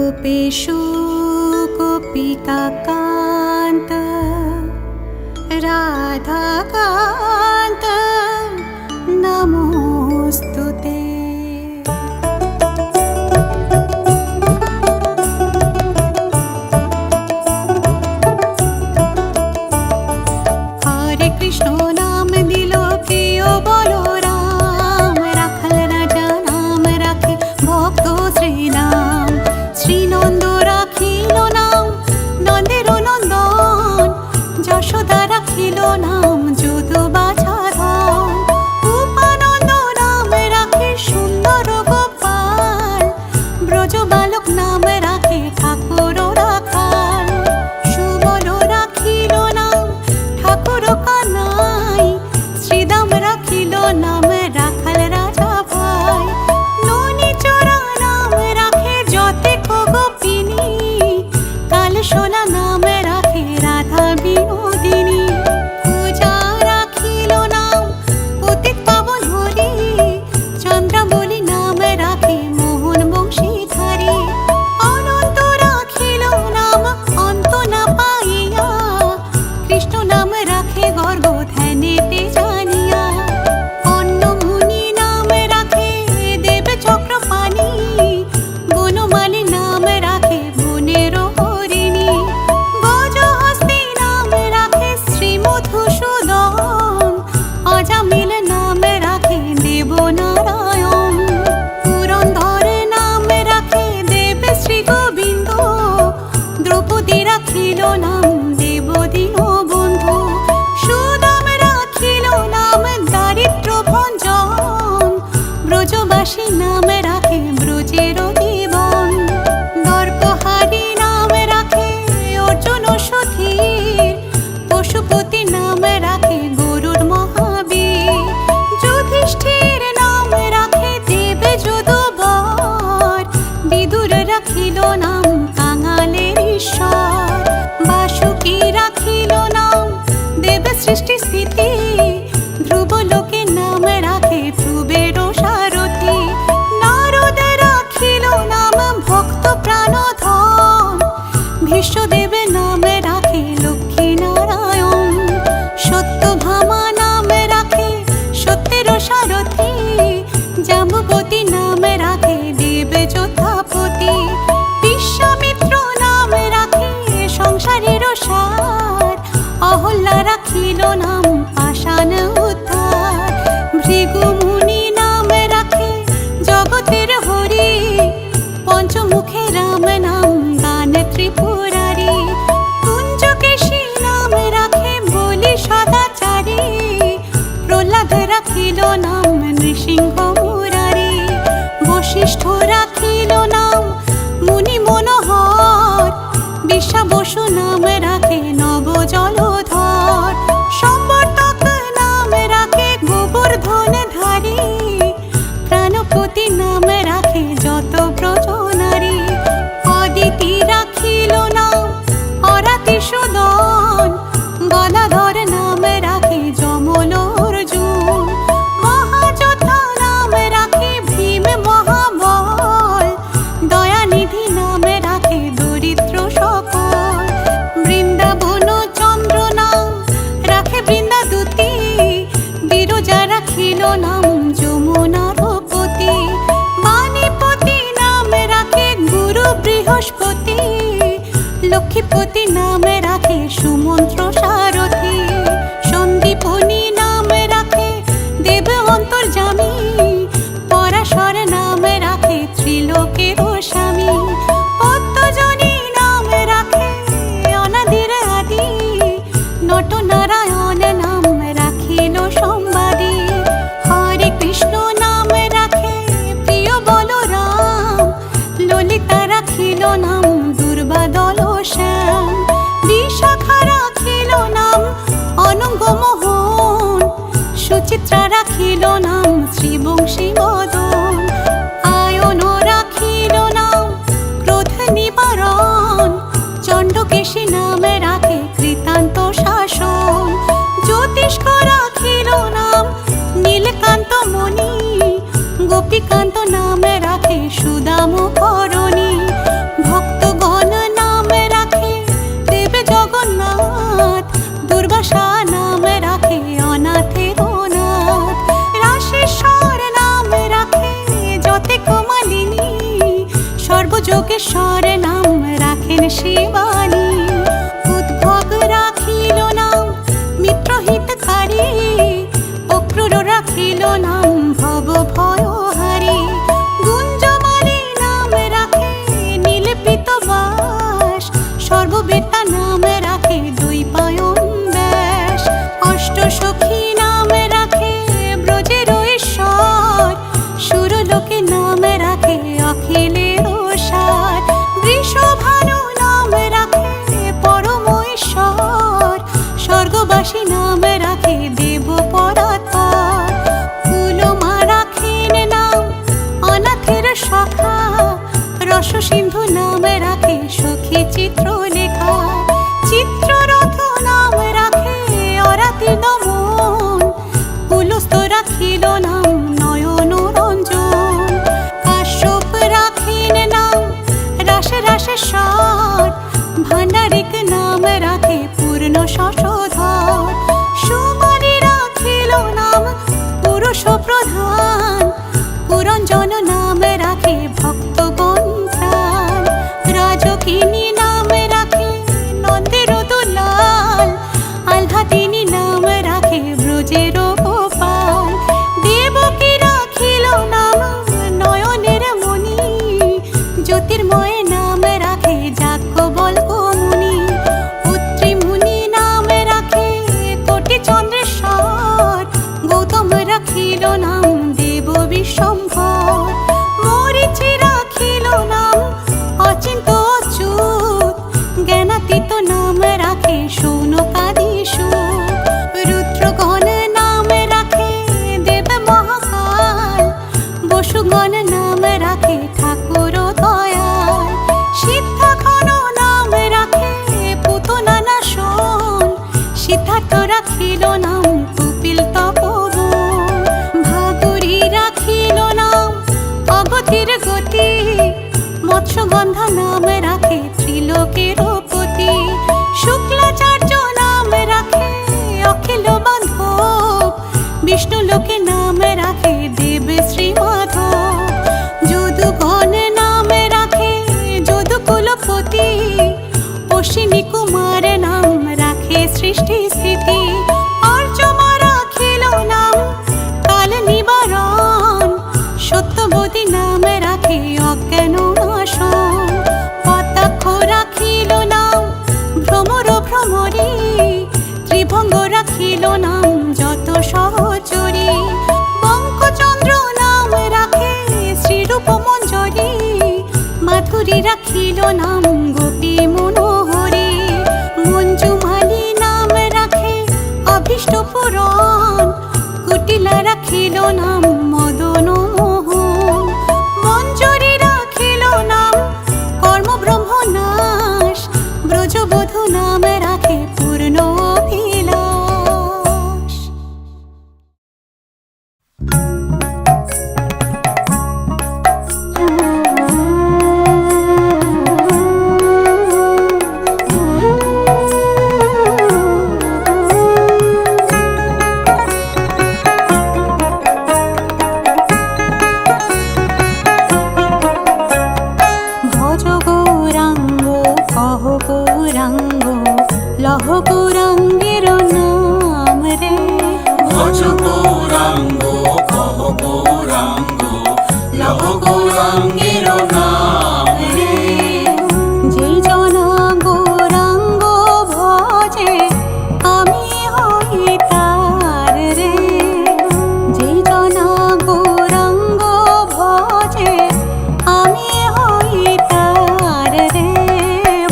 गोपेशु गोपिकान्त राधाकान्त नमोस्तुते। हरे कृष्ण नाम दिलो प्रिय बोलो राम, राखल राजा नाम राखे भक्त श्रीराम। श्रीनंद राखिल नाम नंदेर नंदन, যশোদা রাখিল নাম যদু বাছাধন। উপানন্দ নাম রাখে সুন্দর গোপাল, ব্রজ বালক নাম রাখে ঠাকুর রাখাল। সুবল রাখিল নাম ঠাকুর কানাই, শ্রীদাম রাখিল নাম রাখাল রাজা ভাই। ননীচরা নাম রাখে যতেক গোপিনী, কালশোলা নাম রাখে রাধা বিনোদিনী। পূজা রাখিল নাম পতিত পাবন হরি, চন্দ্রাবলী নাম রাখে মোহন বংশীধারী। অনন্ত রাখিল নাম অন্ত না পাইয়া, কৃষ্ণ নাম রাখে গর্ব ধ্যানেতে জানিয়া। অন্নমুনি নাম রাখে দেব চক্রপাণি, বনমালী নাম রাখে বনের হরিণী। গজহস্তি নাম রাখে শ্রী মধুসূদন, অজামিল নাম রাখে দেব নারায়ণ। পুরন্দর নাম রাখে দেব শ্রী গোবিন্দ, দ্রৌপদী রাখিল নাম দেব দীনবন্ধু। সুদাম রাখিল নাম দারিদ্র ভঞ্জন, ব্রজবাসী নাম রাখে ব্রজের জীবন। দর্পহারি নাম রাখে অর্জুন সুধীর, পশুপতি নাম রাখে গরুড় মহাবীর। যুধিষ্ঠির নাম রাখে দেব যদুবর, বিদুর রাখিল নাম কাঙালের ঈশ্বর। বাসুকী রাখিল নাম দেব সৃষ্টি স্থিতি, ধ্রুবলোকে নাম রাখে ধ্রুবের সারথি। নারদ রাখিল নাম ভক্ত প্রাণধন, ভীষ্মদেব নাম রাখে লক্ষ্মী নারায়ণ। সত্যভামা নাম রাখে সত্যের সারথি, জাম্বুবতী নাম রাখে দেব যোদ্ধাপতি। বিশ্বামিত্র নাম রাখে সংসারের সার, অহল্যা রাখিল নাম পাষাণ উদ্ধার। ভৃগুমুনি নাম রাখে জগতের হরি, পঞ্চমুখে রাম নাম গান ত্রিপুরারি। কুঞ্জকেশী নাম রাখে বলি সদাচারী, প্রহ্লাদ রাখিল নাম নৃসিংহ মুরারি। বশিষ্ঠ রাখিল নাম মুনি মনোহর, বিশ্বাবসু নাম রাখে নব জলধর। সম্বর্ধক নাম রাখে গোবর্ধন ধারী, প্রাণপতি নাম রাখে যত ব্রজ নারী। অদিতি রাখিল নাম অরাতি সুদন, গদাধর নাম রাখে যমল অর্জুন। মহাযোদ্ধা নাম রাখে ভীম মহাবল, দয়ানিধি নাম রাখে দরিদ্র সকল। বৃন্দাবন চন্দ্র নাম রাখে বৃন্দাদূতি, বিরজা রাখিল নাম যমুনার পতি। বাণীপতি নাম রাখে গুরু বৃহস্পতি, লক্ষ্মীপতি নাম রাখে সুমন্ত্র সারথি। সন্দীপনী নাম রাখে দেব অন্তর্যামী, পরাশর নাম রাখে ত্রিলোকের স্বামী। পদ্মজনী নাম রাখে অনাদির আদি, নটনারায়ণ নাম রাখিল সম্বাদী। হরে কৃষ্ণ নাম রাখে প্রিয় বলরাম, ললিতা রাখিল নাম দুর্বাদল শ্যাম। বিশাখা রাখিল নাম অনঙ্গ মোহন, সুচিত্রা রাখিল নাম শ্রীবংশী মদন। আয়ন রাখিল নাম ক্রোধ নিবারণ, চণ্ডকেশী নাম রাখে কৃতান্ত শাসন। জ্যোতিষ্ক রাখিল নাম নীলকান্ত মণি, গোপীকান্ত নাম রাখে সুদাম করণী। যোগেশ্বর নাম রাখেন শিবানী। উদ্ভব রাখিল নাম মিত্রহিতকারী, অক্রূর রাখিল নাম ভব ভয়হারী। গুঞ্জমালী নাম রাখে নীলপীত বাস, সর্ববেতা নাম রাখে দ্বৈপায়ন ব্যাস। অষ্টসখী নাম রাখে ব্রজের ঈশ্বর, সুরলোকে নাম রাখে অখিলের সার। বৃষভানু নাম রাখে পরম ঈশ্বর, স্বর্গবাসী নাম রাখে দেব পরাৎপর। ফুলমা রাখেন নাম অনাথের সখা, রস সিন্ধু নাম রাখে সখী চিত্রলেখা। চিত্ররথ নাম রাখে অরাতি নমন, পুলস্ত রাখিল নাম নয়ন রঞ্জন। কাশ্যপ রাখেন নাম রাশে রাশে স্বর, ভাণ্ডারিক নাম রাখে পূর্ণ শশধর। সুমারি রাখিল নাম পুরুষ প্রধান, পুরঞ্জন নাম রাখে ভক্তগণ প্রাণ। রাজকিনী নাম রাখে নন্দের দুলাল, আহ্লাদিনী নাম রাখে ব্রজের গোপাল। দেবকী রাখিল নাম নয়নের মণি, জ্যোতির্ময় নাম রাখে যাজ্ঞবল্ক্য মুনি। পুত্রী মুনি নাম রাখে কোটি চন্দ্রেশ্বর, গৌতম রাখিল নাম দেব বিশ্বম্ভর। মরীচি রাখিল নাম অচিন্ত অচ্যুত, জ্ঞানাতীত নাম রাখে শৌনকাদি সুত। রুদ্রগণ নাম রাখে দেব মহাকাল, বসুগণ নাম রাখে ঠাকুর দয়াল। সিদ্ধাঘন নাম রাখে পুতনা নাশন, সিদ্ধার্থ রাখিল নাম কপিল তপোবন। ভাদুরী রাখিল নাম অগতির গতি, মৎস্যগন্ধা নাম রাখে ত্রিলোকের পতি। শুক্লাচার্য নাম রাখে অখিল বান্ধব, বিষ্ণুলোকে নাম রাখে দেব শ্রীমাধব। যদুগণ নাম রাখে যদুকুলপতি, অশ্বিনী কুমার নাম রাখে সৃষ্টি স্থিতি। অর্যমা রাখিল নাম কাল নিবারণ, সত্যবতী নাম রাখে অজ্ঞান নাশন। কটাক্ষ রাখিল নাম ভ্রমর ভ্রমরী, ত্রিভঙ্গ রাখিল নাম যত সহচরী। বঙ্কচন্দ্র নাম রাখে শ্রীরূপ মঞ্জরী, মাধুরী রাখিল নাম গোপী মনোহরী। মঞ্জুমালী নাম রাখে অভীষ্ট পুরন, কুটিলা রাখিল নাম মদন মোহন। মঞ্জরী রাখিল নাম কর্ম ব্রহ্ম নাশ, ব্রজবধূ নাম রাখে পূর্ণ অভিলাষ। ভজ গৌরাঙ্গ কহ গৌরাঙ্গ, লহ গৌরাঙ্গের নাম রে। ভজ গৌরাঙ্গ কহ গৌরাঙ্গ, লহ গৌরাঙ্গের নাম রে। যেই জনা গৌরাঙ্গ ভজে, আমি হই তার রে। যেই জনা গৌরাঙ্গ ভজে, আমি হই তার রে।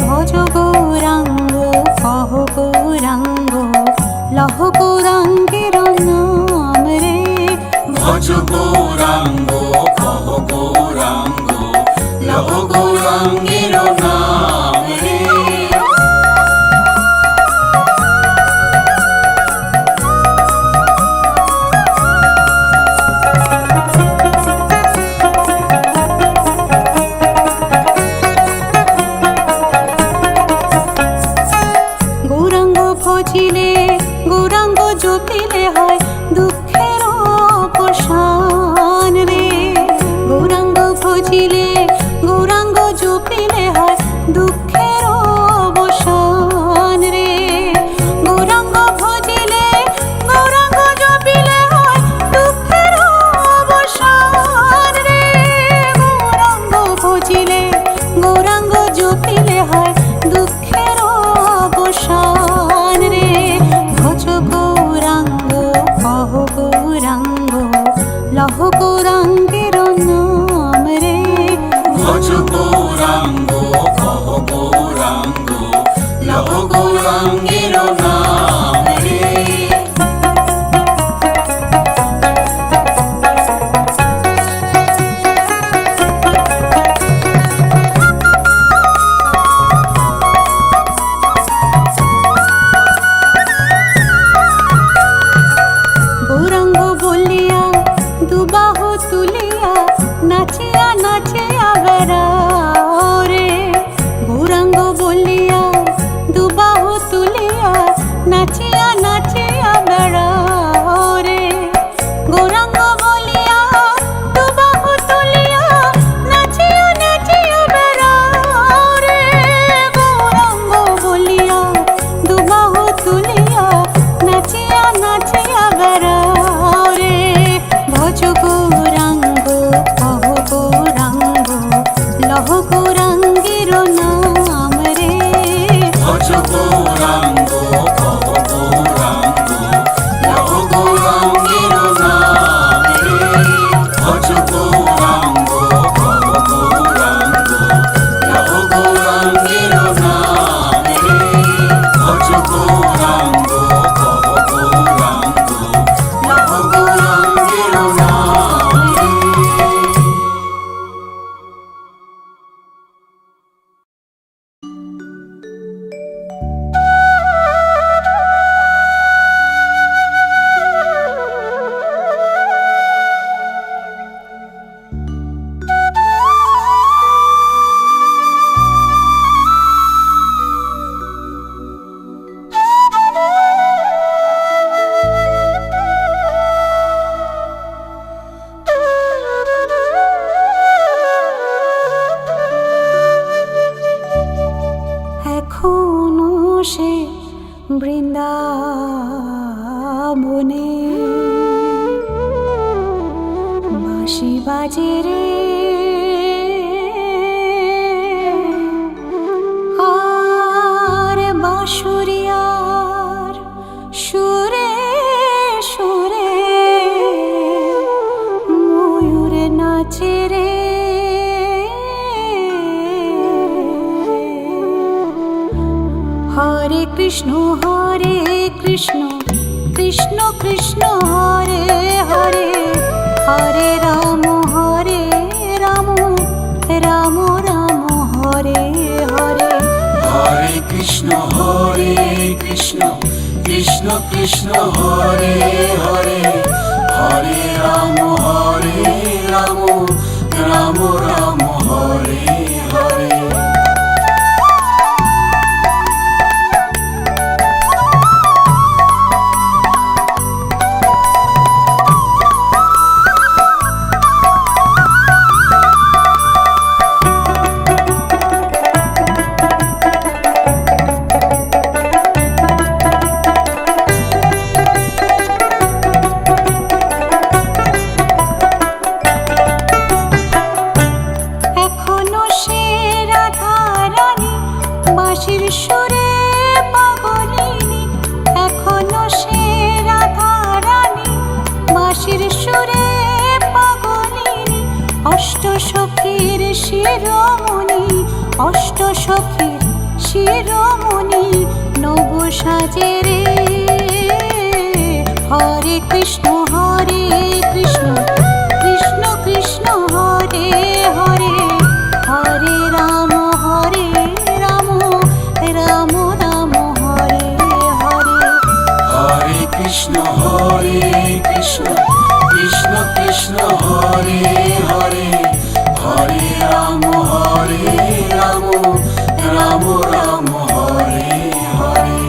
ভজ গৌরাঙ্গ কহ গৌরাঙ্গ, লহ গৌরাঙ্গের নাম রে। ভজ গৌরাঙ্গ কহ গৌরাঙ্গ, লহ গৌরাঙ্গের নাম রে। গৌরাঙ্গ ভজিলে গৌরাঙ্গ জপিলে হয় দুঃখের অবসান রে। গৌরাঙ্গ ভজিলে গৌরাঙ্গ জপিলে হয় দুঃখের অবসান রে। গৌরাঙ্গ ভজিলে গৌরাঙ্গ জপিলে হয় দুঃখের অবসান রে। গৌরাঙ্গ ভজিলে গৌরাঙ্গ জপিলে হয় দুঃখের অবসান রে। ভজ গৌরাঙ্গ কহ গৌরাঙ্গ লহ গৌরাঙ্গের নাম রে। ভজ গৌরাঙ্গ কহ গৌরাঙ্গ লহ গৌরাঙ্গের নাম রে। গৌরাঙ্গ বলিয়া দুবাহু তুলিয়া নাচিয়া নাচিয়া বেড়াও রে। গৌরাঙ্গ বলিয়া দুবাহু তুলিয়া নাচিয়া নাচিয়া বেড়াও রে। গৌরাঙ্গ বলিয়া দুবাহু তুলিয়া নাচিয়া নাচিয়া বেড়াও রে। গৌরাঙ্গ বলিয়া দুবাহু তুলিয়া নাচিয়া নাচিয়া বেড়াও রে। ভজ গৌরাঙ্গ কহ গৌরাঙ্গ লহ গৌরাঙ্গের নাম রে। ভজ গৌরাঙ্গ কহ গৌরাঙ্গ লহ গৌরাঙ্গের নাম রে। ভজ গৌরাঙ্গ কহ গৌরাঙ্গ লহ গৌরাঙ্গের নাম রে। ভজ গৌরাঙ্গ কহ গৌরাঙ্গ লহ গৌরাঙ্গের নাম রে। এখনো সে বৃন্দাবনে বাঁশি বাজে রে। আর বাঁশুরিয়ার সুরে সুরে ময়ূর নাচে রে। হরে কৃষ্ণ কৃষ্ণ কৃষ্ণ হরে হরে হরে রাম রাম রাম হরে হরে। হরে কৃষ্ণ কৃষ্ণ কৃষ্ণ হরে হরে হরে রাম রাম রাম হরে হরে। এখনো সে রাধা রানী বাঁশির সুরে পাগলিনী। এখনো সে রাধা রানী বাঁশির সুরে পাগলিনী। অষ্ট সখীর শিরোমণি অষ্ট সখীর শিরোমণি নব সাজে রে। হরে কৃষ্ণ কৃষ্ণ কৃষ্ণ হরে হরে হরে রাম রাম রাম হরে হরে। হরে কৃষ্ণ কৃষ্ণ কৃষ্ণ হরে হরে হরে রাম রাম রাম হরে হরে।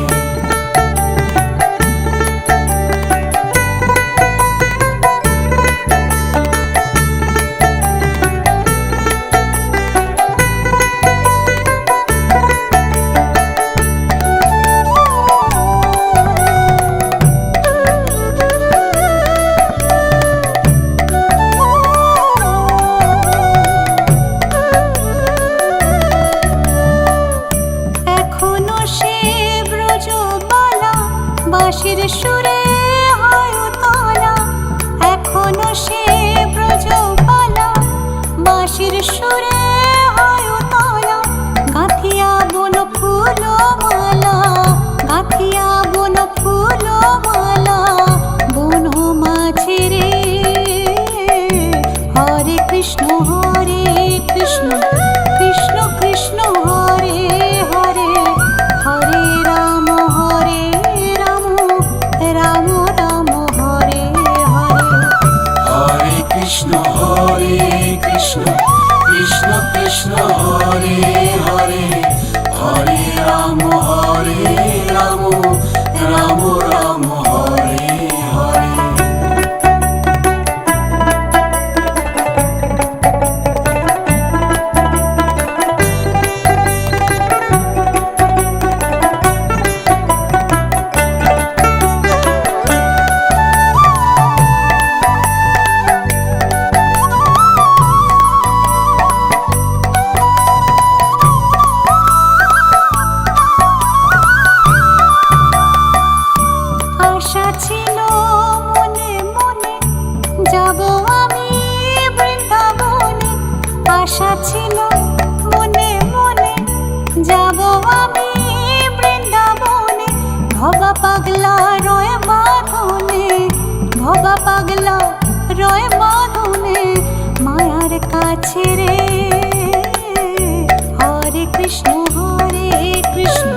কৃষ্ণ হরে কৃষ্ণ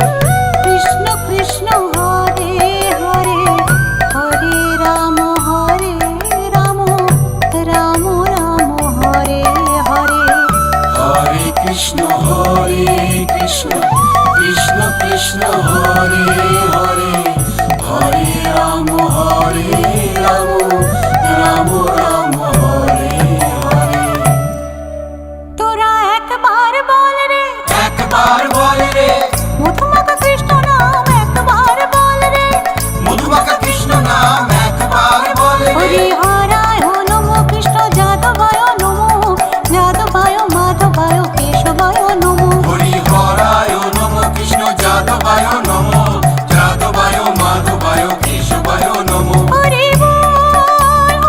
কৃষ্ণ কৃষ্ণ হরে হরে হরে রাম রাম রাম হরে হরে হরে কৃষ্ণ কৃষ্ণ কৃষ্ণ হরে হরে হরে রাম রাম রাম হরে হরে। তোরা একবার বল রে একবার বল রে মধুমাখা কৃষ্ণ নাম একবার বল রে মধুমাখা কৃষ্ণ নাম একবার বল রে। হরি হরায় নমো কৃষ্ণ যাদবায় নমো যাদবায় মাধবায় কেশবায় নমো হরি হরায় নমঃ কৃষ্ণ যাদবায় নমঃ যাদবায় মাধবায় কেশবায় নমঃ। হরি বল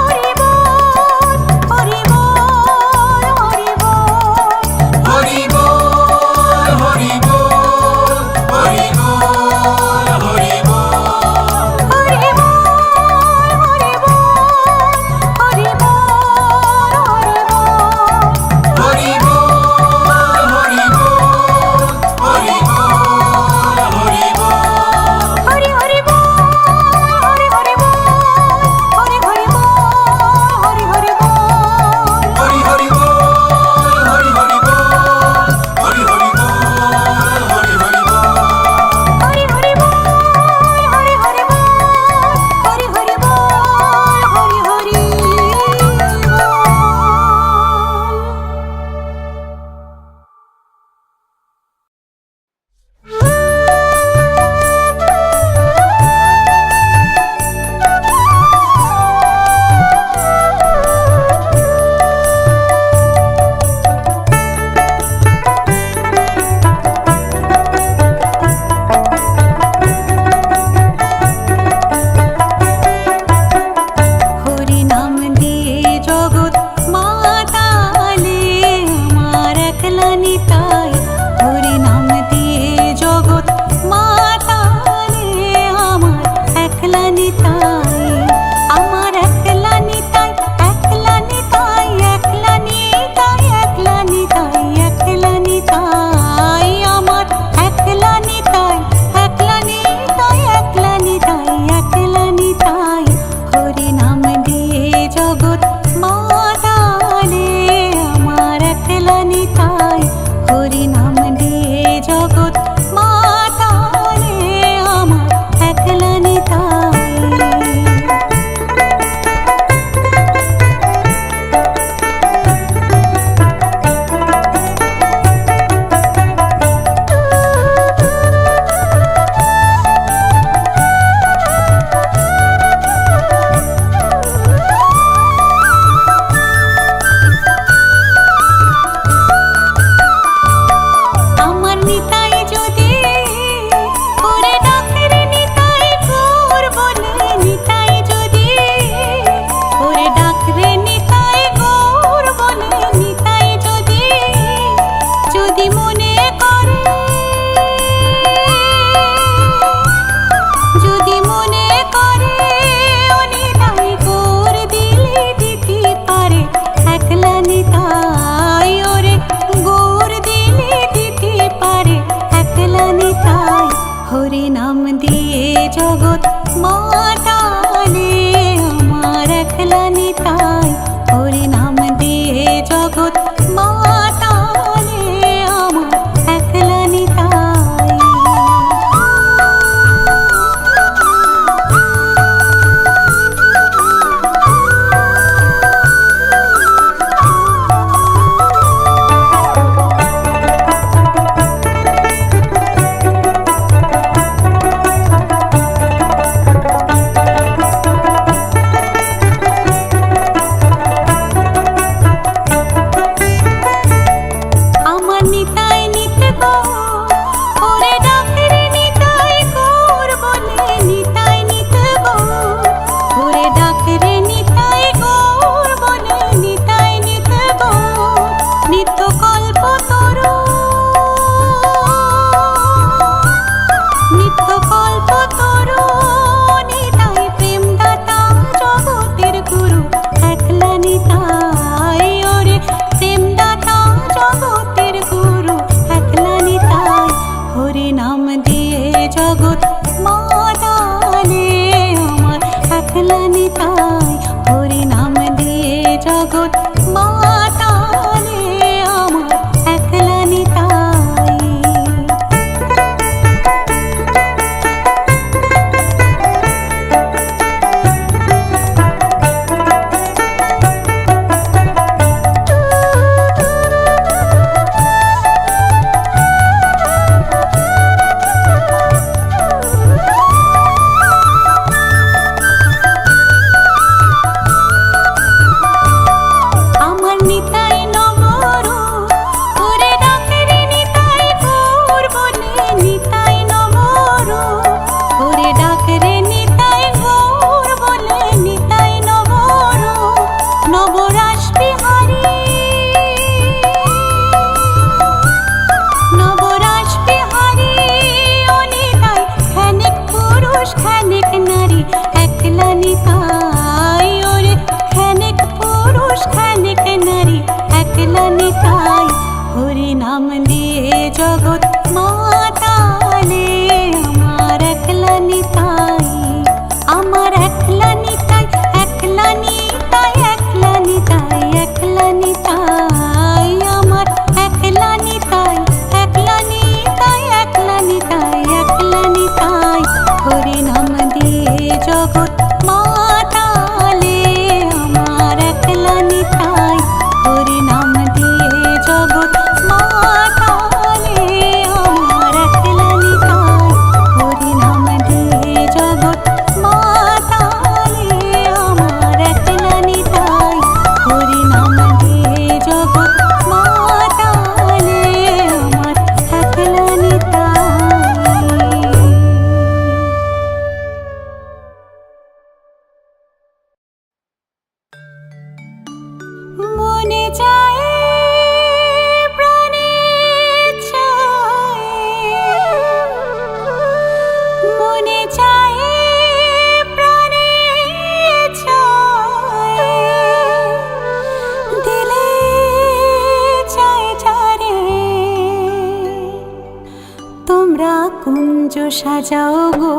কুঞ্জ সাজাও গো,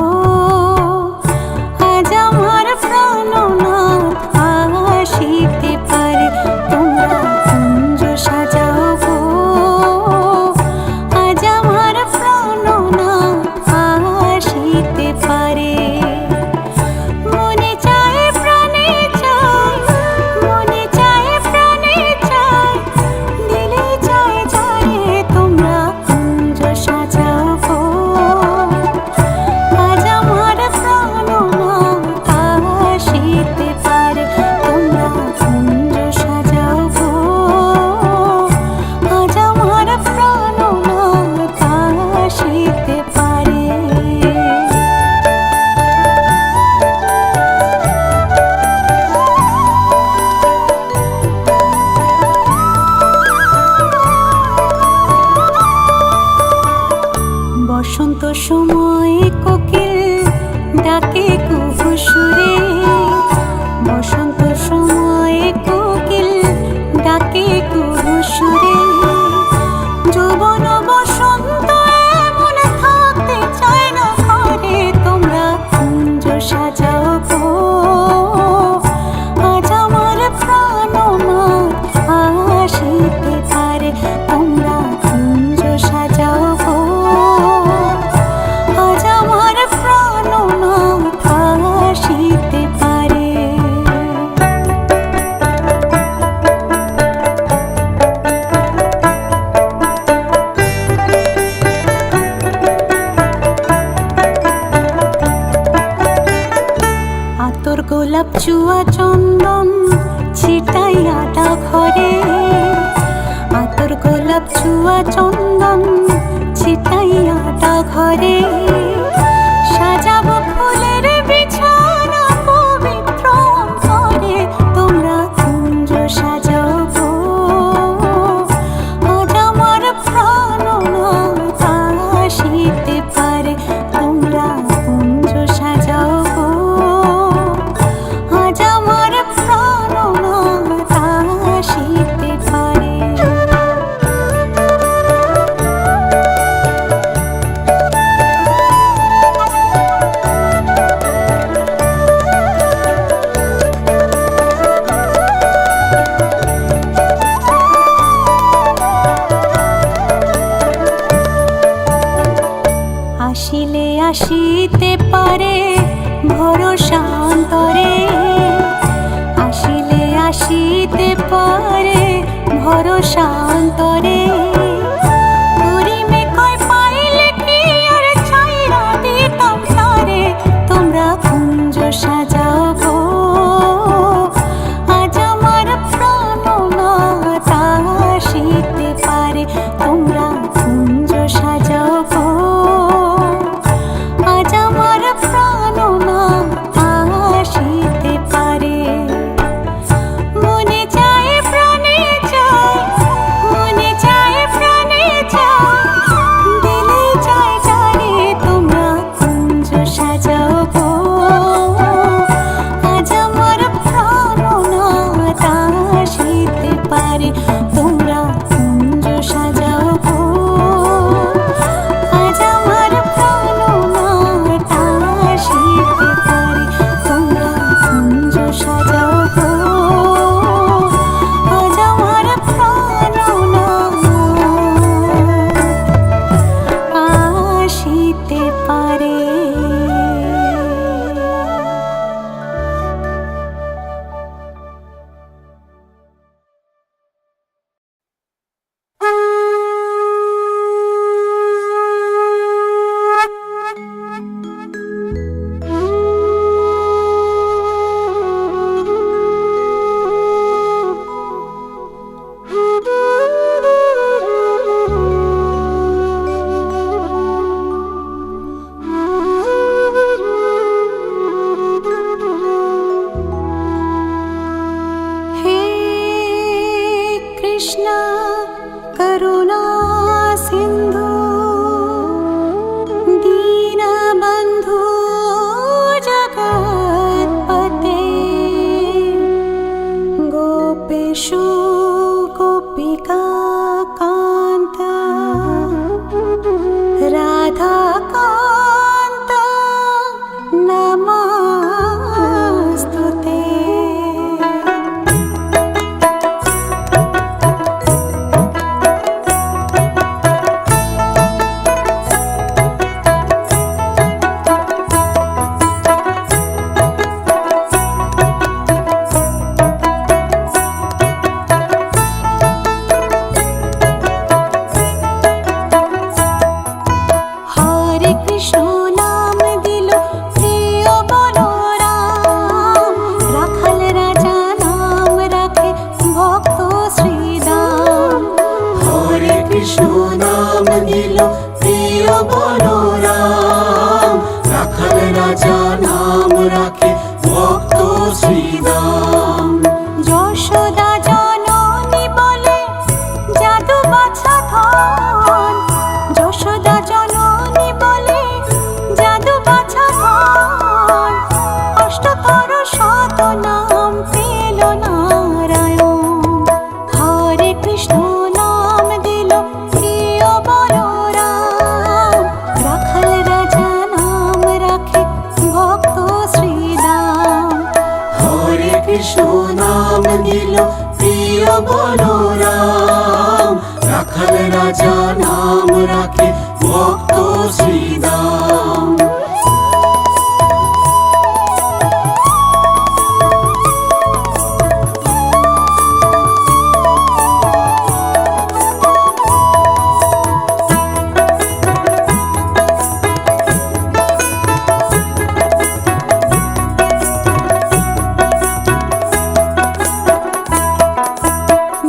আজ আমার প্রাণনাথ আসিতে পারে। তোমরা কুঞ্জ সাজাও গো, আজ আমার প্রাণনাথ আসিতে পারে। মনে চায় প্রাণে চায়, মনে চায় প্রাণে চায়, দিলে চায় যায়। তোমরা কুঞ্জ সাজাও গো, আজ আমার প্রাণনাথ আসিতে পারে। তোমরা কুঞ্জ সাজাও গো, আজ আমার প্রাণনাথ আসিতে পারে। বসন্ত সময় কোকিল ডাকে কুহু সুরে, বসন্ত সময় কোকিল ডাকে কুহু সুরে। যৌবন বসন্ত এমন থাকতে চায় না ঘরে। তোমরা কুঞ্জ সাজাও গো, আজ আমার প্রাণনাথ আসিতে পারে। তোমরা কুঞ্জ সাজাও গো, আজ আমার প্রাণনাথ আসিতে পারে। আতর গোলাপ চুয়া চন্দন ছিটাইয়া ঘরে, আতর গোলাপ চুয়া চন্দন ছিটাইয়া ঘরে। সাজাবো ফুলের বিছানা পবিত্র অন্তরে। তোমরা কুঞ্জ সাজাও গো, আজ আমার প্রাণনাথ আসিতে পারে। তোমরা কুঞ্জ সাজাও গো, আজ আমার প্রাণনাথ আসিতে পারে। আসিলে আসিতে পারে ভরসা অন্তরে, আসিলে আসিতে পারে ভরসা অন্তরে। গরিমে কয় পাইলে কি আর ছাইরা দিতাম তারে। তোমরা কুঞ্জ সাজাও গো, আজ আমার প্রাণনাথ আসিতে পারে। তোমরা কুঞ্জ সাজাও গো, আজ আমার প্রাণনাথ আসিতে পারে। মনে চায় প্রাণে চায়, মনে চায় প্রিয় বলরাম, রাখাল রাজা নাম রাখে ভক্ত শ্রীদাম। যশোদা জননী বলে জাদু বাছা ধন, যশোদা জননী বলে জাদু বাছা ধন, অষ্টতর শত নাম পেল নারায়ণ। হরে কৃষ্ণ নাম দিল প্রিয় বলরাম, রাখাল রাজা নাম রাখে ভক্ত শ্রীদাম। হরে কৃষ্ণ নাম দিল প্রিয় বলরাম, রাখাল রাজা নাম রাখে ভক্ত শ্রীদাম।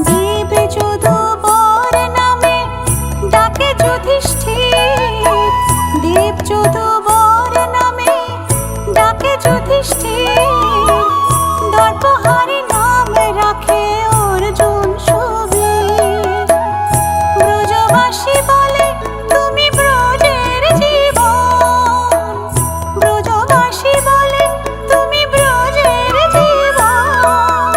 দেব যদুবর নামে ডাকে যুধিষ্ঠির, দেব যদুবর নামে ডাকে যুধিষ্ঠির, দর্পহারি নাম রাখে অর্জুন সুবীর। ব্রজবাসী বলে তুমি ব্রজের জীবন, ব্রজবাসী বলে তুমি ব্রজের জীবন,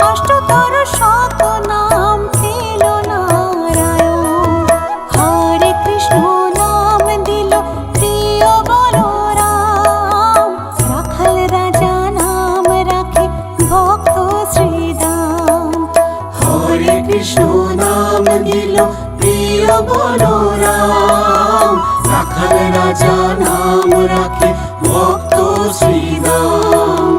অষ্টতর শত নাম পেল নারায়ণ। হরে কৃষ্ণ নাম দিল প্রিয় বলরাম, রাখাল রাজা নাম রাখে ভক্ত শ্রীদাম। হরে কৃষ্ণ নাম দিল প্রিয় বলরাম, রাখাল রাজা নাম রাখে ভক্ত শ্রীদাম।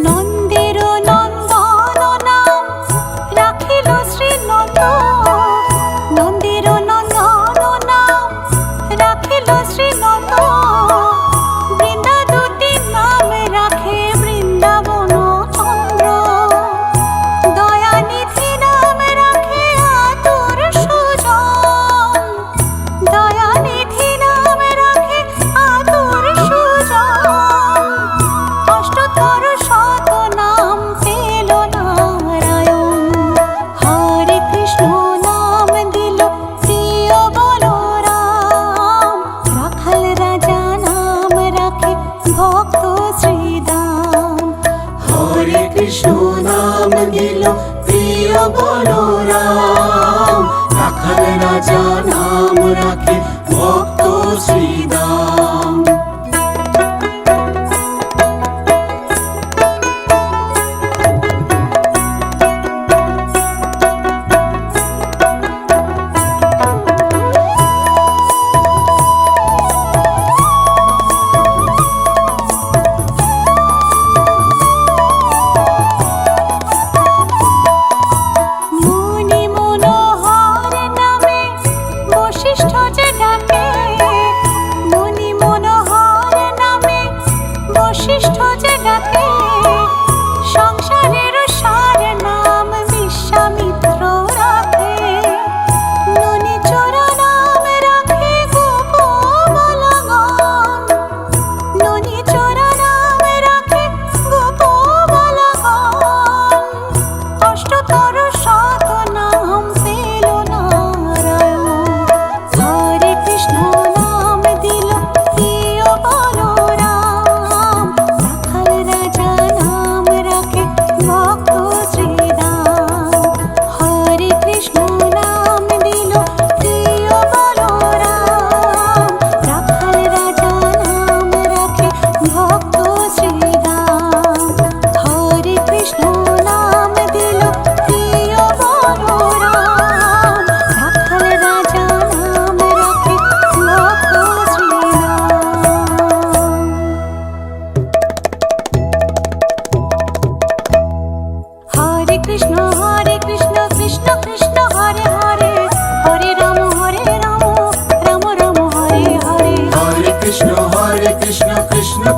নন্দের নন্দন নাম রাখিল শ্রীনন্দ, নন্দের নন্দন নাম রাখিল শ্রীনন্দ, বৃন্দাদূতি নাম রাখে বৃন্দাবন চন্দ্র, দয়ানিধি নাম রাখে আতুর সুজন, দয়ানিধি নাম রাখে আতুর সুজন, অষ্টতর শত নাম পেল নারায়ণ। হরে কৃষ্ণ নাম দিল প্রিয় বলরাম, রাখাল রাজা নাম রাখে ভক্ত শ্রীদাম। হরে কৃষ্ণ নাম দিল প্রিয় বলরাম, রাখাল রাজা নাম রাখে ভক্ত শ্রীদাম। মুনি মনোহর নামে বশিষ্ঠ যে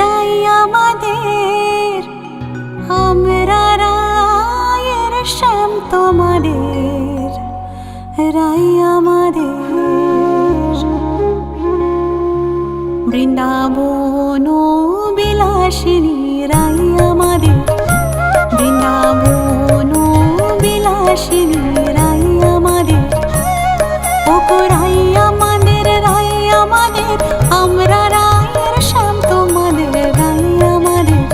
রাই আমাদের, আমরা রায়ের শ্যাম তোমাদের, রাই আমাদের। বৃন্দাবন বিলাসিনী রাই আমাদের, বৃন্দাবন বিলাসিনী রাই আমাদের। ওগো রাই আমাদের, রাই আমাদের, আমরা রায়ের শ্যাম তোমাদের, রাই আমাদের।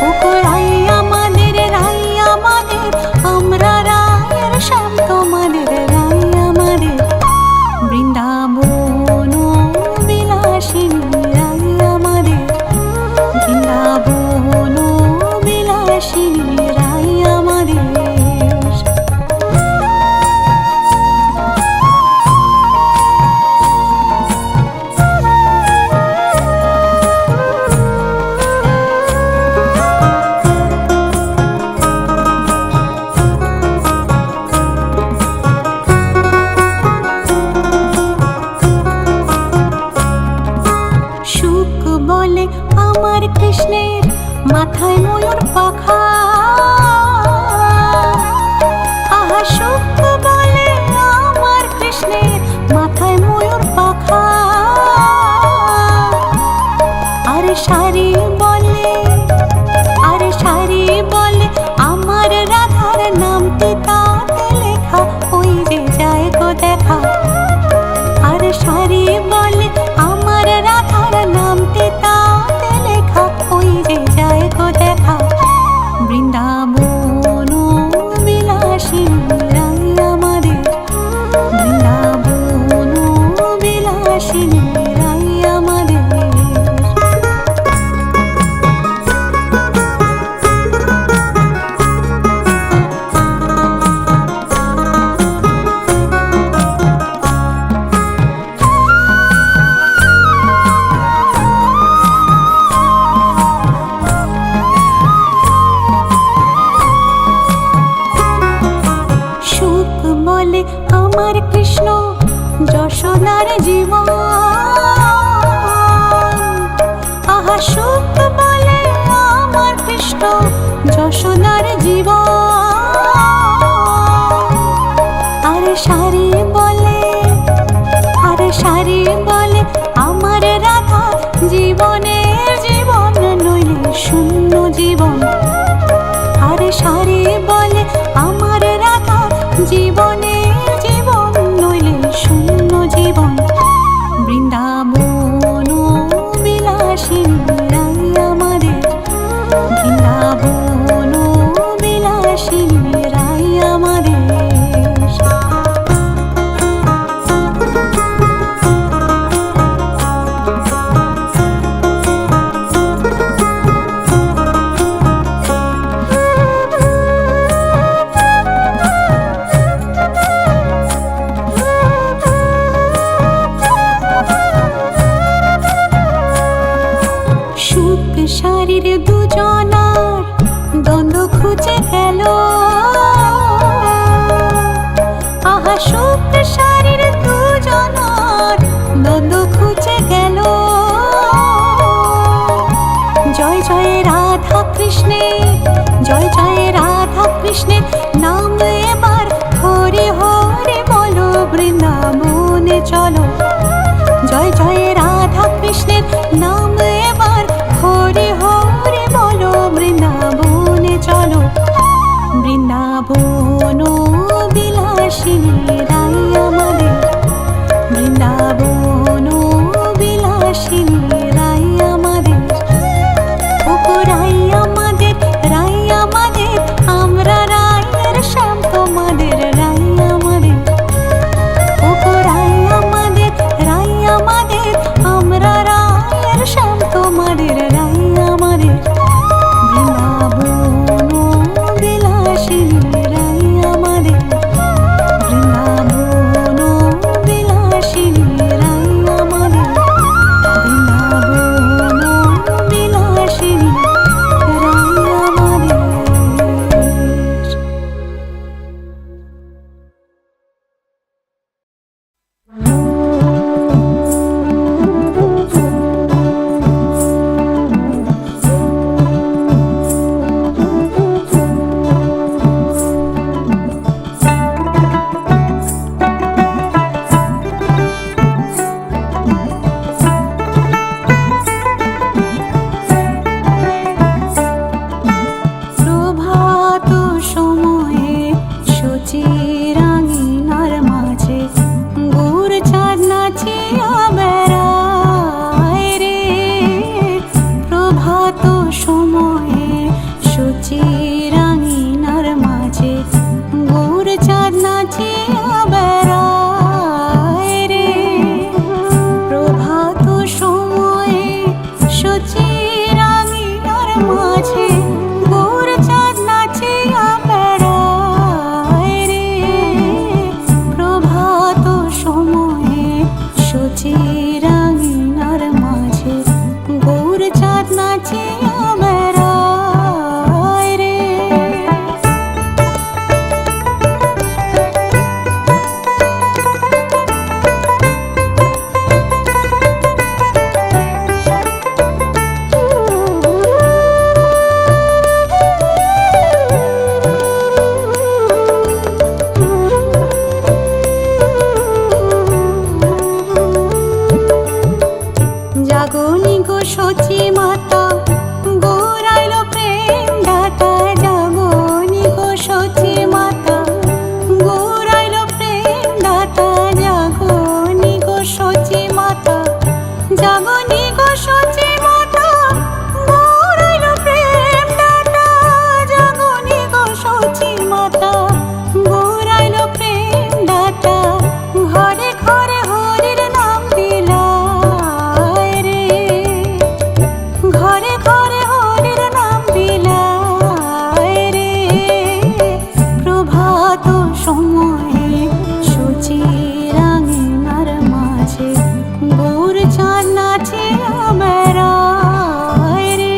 ওগো রাই আমাদের, রাই আমাদের, আমরা রায়ের শ্যাম তোমাদের, রাই আমাদের। বৃন্দাবন বিলাসিনী রাই আমাদের, বৃন্দাবন বিলাসিনী রাই আমাদের। আমার কৃষ্ণের মাথায় ময়ূর পাখা, আহা সুখ বলে আমার কৃষ্ণের মাথায় ময়ূর পাখা। আরে শাড়ি বলে, আরে শাড়ি বলে আমার রাধার নামটি তাতে লেখা, ওই যে যায় গো দেখা। আরে শাড়ি বলে আমার রাধার নামটি তাতে লেখা, ওই যে যায় গো দেখা। বৃন্দাবন বিলাসিনী রাই আমাদের, বৃন্দাবন বিলাসিনী রাই আমাদের। আমার কৃষ্ণ যশোদার জীবন, আহা সুখ বলে আমার কৃষ্ণ যশোদার জীবন। আরে শাড়ি বলে, আরে শাড়ি বলে আমার রাধা জীবনের জীবন নইলে শূন্য জীবন। আরে শাড়ি বলে আমার রাধা জীবনের জীবন নইলে শূন্য জীবন। বৃন্দাবন বিলাসিনী রাই আমাদের, বৃন্দাবন বিলাসিনী রাই আমাদের। শাড়ির দুজনার দ্বন্দ্ব খুঁজে গেল, আহা সুখ শাড়ির দুজনার দ্বন্দ্ব খুঁজে গেল। জয় জয় রাধা কৃষ্ণের, জয় জয় রাধা কৃষ্ণের নাম এবার হরি হরি বল। কৃষ্ণের নাম এবার হরে হরে বলো, বৃন্দাবনে চলো, বৃন্দাবন বিলাসিনী রাই আমাদের, বৃন্দাবন বিলাসিনী রাই আমাদের, রাই আমাদের, রাই আমাদের, আমরা রায়ের শ্যাম তোমাদের, রাই আমাদের, রাই আমাদের, রাই আমাদের, আমরা রায়ের শ্যাম তোমাদের, রাই আমাদের, বৃন্দাবন বিলাসিনী রাই আমাদের, বৃন্দাবন বিলাসিনী রাই আমাদের, বৃন্দাবন বিলাসিনী রাই আমাদের। প্রভাত সময়ে সচিরাঙ্গিনার মাঝে গুড় চাঁদ নাচিয়া বেড়ায় রে, প্রভাত সময়ে সচিরাঙ্গিনার মাঝে গুড় চাঁদ নাচিয়া বেড়ায় রে, প্রভাত সময়ে সচিরাঙ্গিনার মাঝে গুড় চাঁদ নাচিয়া বেড়ায় রে, প্রভাত সময়ে সচিরাঙ্গিনার মাঝে গুড় চাঁদ নাচিয়া বেড়ায় রে। জাগনি গো সচি মাতা, গৌরাইল প্রেম দাতা, জাগনি গো সচি মাতা, গৌরাইল প্রেম দাতা, জাগনি গো সচি মাতা, জাগনি গো সচি মাতা, গৌরাইল প্রেম দাতা, জাগনি গো সচি মাতা, গৌরাইল প্রেম দাতা, ঘরে ঘরে হরির নাম বিলায় রে, ঘরে ঘরে হরির নাম বিলায় রে, প্রভাত সময়ে সচিরাঙ্গিনার মাঝে গুড় চাঁদ নাচিয়া বেড়ায় রে।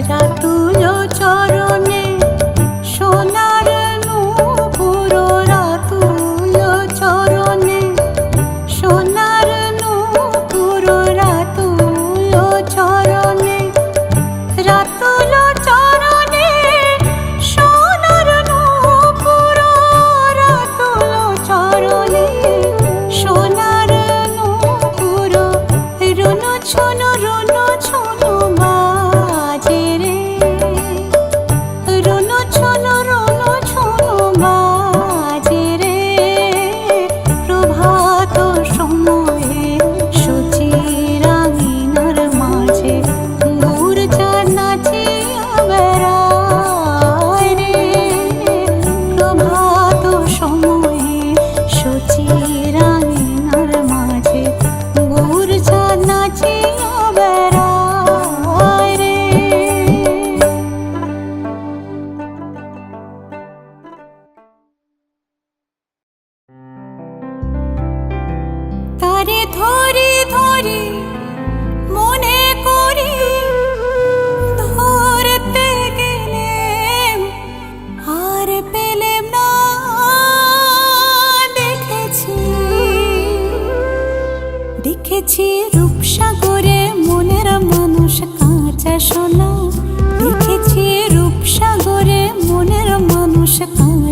রাতুল চরণে সোনার নূপুর, রাতুল চরণে সোনার নূপুর, রাতুল চরণে, রাতুল চরণে সোনার নূপুর, রাতুল চরণে সোনার নূপুর, রুনু ছুনু বাজে রে, রুনু ছুনু বাজে রে, প্রভাত সময়ে সচিরাঙ্গিনার মাঝে গুড় চাঁদ নাচিয়া বেড়ায় রে, প্রভাত সময়ে সচিরাঙ্গিনার মাঝে গুড় চাঁদ নাচিয়া বেড়ায় রে।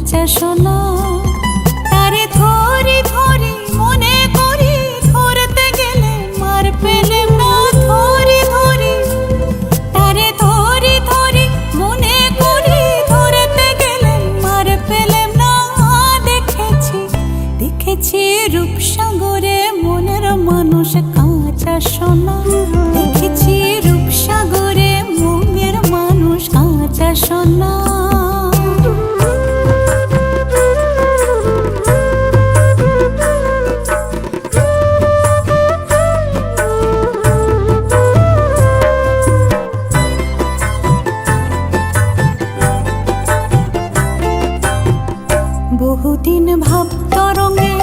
কাঁচা সোনা। তারে ধরি ধরি মনে করি ধরতে গেলে মার পেলেম না, ধরি ধরি তারে ধরি ধরি মনে করি ধরতে গেলে মার পেলেম না। দেখেছি দেখেছি রূপসাগরে মনের মানুষ কাঁচা সোনা, দেখেছি রূপসাগরে মনের মানুষ কাঁচা সোনা। বহুদিন ভাব তরঙ্গে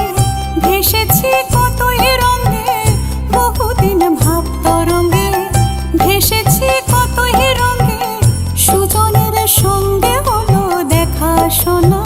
ভেসেছি কতই রঙে, বহুদিন ভাব তরঙ্গে ভেসেছি কতই রঙে। সুজনের সঙ্গে হলো দেখা সোনা,